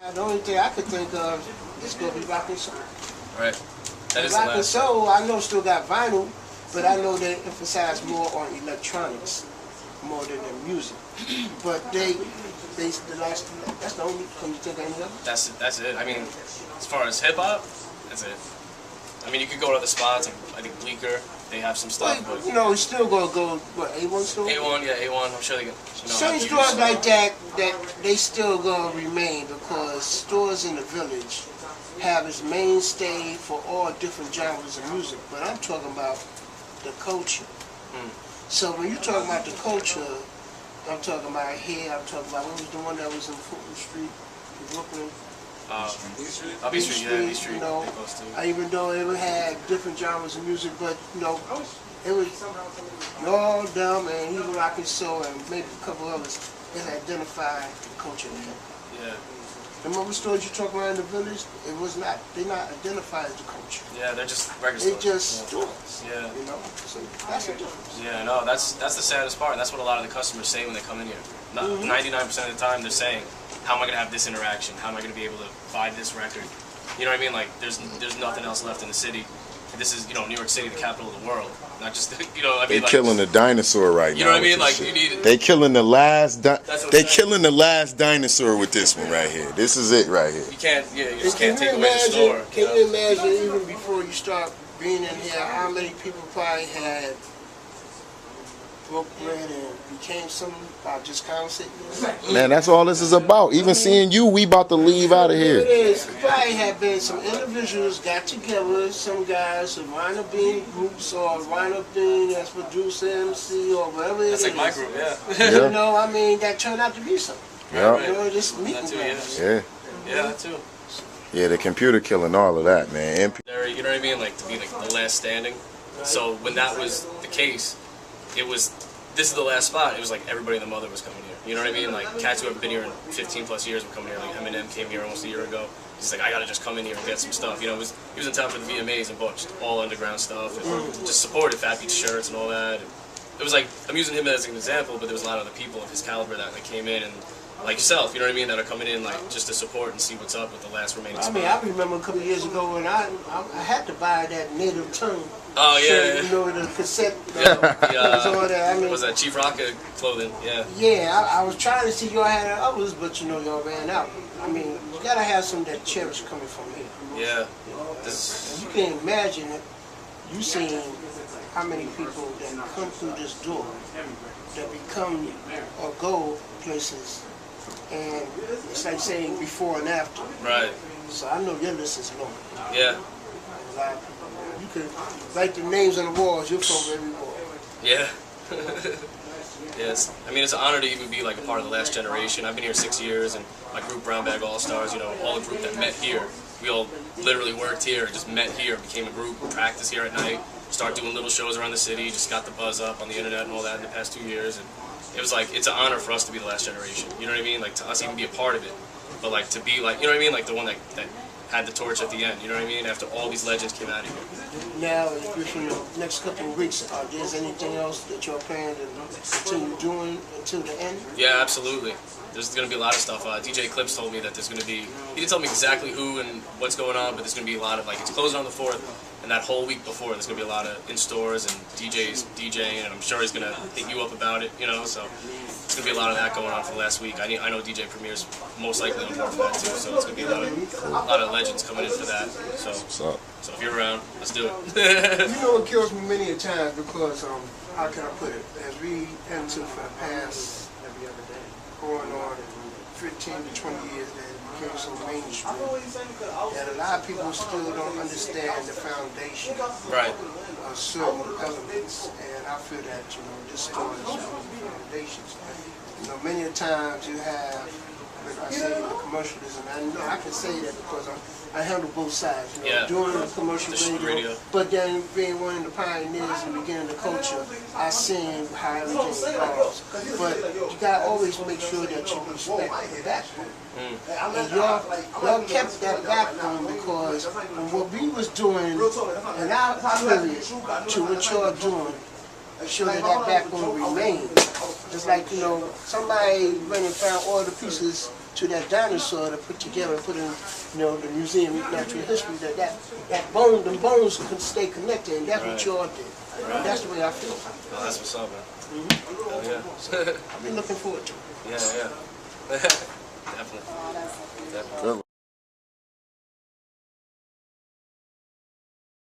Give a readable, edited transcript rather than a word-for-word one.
The only thing I could think of is gonna be Rock and Soul. Right. That is Rock and Soul, I know still got vinyl, but I know they emphasize more on electronics more than their music. But that's the only. Can you think of any other? That's it. I mean, as far as hip hop, that's it. I mean, you could go to other spots. I think Bleecker, they have some stuff. But you know, it's still gonna go. What, A1 store? A1, yeah, A1. I'm sure they can. Certain stores like that they still gonna remain because stores in the village have its mainstay for all different genres of music. But I'm talking about the culture. So when you talk about the culture, I'm talking about here. I'm talking about what was the one that was in Fulton Street, in Brooklyn. B Street, yeah, B Street. You know, even though it had different genres of music, but you know, it was all them and even Rock and Soul and maybe a couple others that identified the culture. Yeah. The movie stores you talk about in the village, it was not. They're not identified as the culture. Yeah, they're just record stores. They just stores. Yeah. You know, so that's the difference. Yeah, no, that's the saddest part. That's what a lot of the customers say when they come in here. 99% of the time, they're saying, "How am I gonna have this interaction? How am I gonna be able to buy this record?" You know what I mean? Like, there's nothing else left in the city. This is, New York City, the capital of the world. Not just, I mean, they killing the dinosaur right now. You know what I mean? Like, you need. They killing the last. They killing the last dinosaur with this one right here. This is it right here. You can't. Yeah, you just can't take away the store. Can you imagine even before you start being in here, how many people probably had broke bread and became some by just conversating? Man, that's all this is about. Even seeing you, we about to leave out of here. It is. Probably have been some individuals got together, some guys who wind up being groups or wind up being as producer, MC, or whatever it is. That's like my group, yeah. You know, I mean, that turned out to be something. Yeah. You know, just meeting Yeah. Yeah, that too. Yeah, the computer killing all of that, man. You know what I mean? Like, to be like the last standing. So when that was the case, this is the last spot. It was like everybody and the mother was coming here. You know what I mean? Like, cats who have been here in 15 plus years were coming here. Like, Eminem came here almost a year ago. He's like, I gotta just come in here and get some stuff. You know, he was in town for the VMAs and bought just all underground stuff and just supported Fat Beats shirts and all that. And it was like, I'm using him as an example, but there was a lot of other people of his caliber that came in and, like yourself, you know what I mean, that are coming in like just to support and see what's up with the last remaining spot. I mean, I remember a couple of years ago when I had to buy that Native Tongue. Oh yeah, shirt, you know, the cassette. All that. I mean, was that Chief Rocka clothing? Yeah. Yeah, I was trying to see y'all had others, but y'all ran out. I mean, you gotta have some that cherish coming from here. Yeah. You can't imagine it. You seen how many people that come through this door that become or go places. And it's like saying before and after. Right. So I know your list is long. Yeah. A lot of people. You could write the names on the walls. You're from every wall. Yeah. Yes. I mean, it's an honor to even be like a part of the last generation. I've been here 6 years, and my group, Brown Bag All Stars, all the group that met here. We all literally worked here, just met here, became a group, practiced here at night, started doing little shows around the city, just got the buzz up on the internet and all that in the past 2 years. And it was like, it's an honor for us to be the last generation. You know what I mean? Like, to us even be a part of it. But like, to be like, you know what I mean? Like the one that had the torch at the end. You know what I mean? After all these legends came out of here. Now, within the next couple of weeks, there's anything else that you're planning to continue doing until the end? Yeah, absolutely. There's going to be a lot of stuff. DJ Clips told me that there's going to be, he didn't tell me exactly who and what's going on, but there's going to be a lot of, like, it's closing on the 4th, and that whole week before, there's going to be a lot of in-stores and DJs DJing, and I'm sure he's going to hit you up about it, so it's going to be a lot of that going on for the last week. I know DJ Premier's most likely on board for that, too, so it's going to be a lot of legends coming in for that. So if you're around, let's do it. It kills me many a times because, how can I put it, as we enter for the past going on 15 to 20 years that it became so mainstream that a lot of people still don't understand the foundation of certain elements, and I feel that this story is one of the foundations. Many a times you have, like I say, the commercialism. And I can say that because I handle both sides. Doing the commercial radio, but then being one of the pioneers in the beginning of the culture, I seen how everything evolves. But you gotta always make sure that you respect the backbone. And y'all kept that backbone because what we was doing in our period to what y'all doing, assure that that backbone remains. It's like, you know, somebody went and found all the pieces to that dinosaur to put together and put in, you know, the Museum of Natural History, that bone, the bones could stay connected, and that's what you all did. That's the way I feel. Oh, that's what's up, man. Hell yeah. I've been looking forward to it. Yeah. Definitely. Good.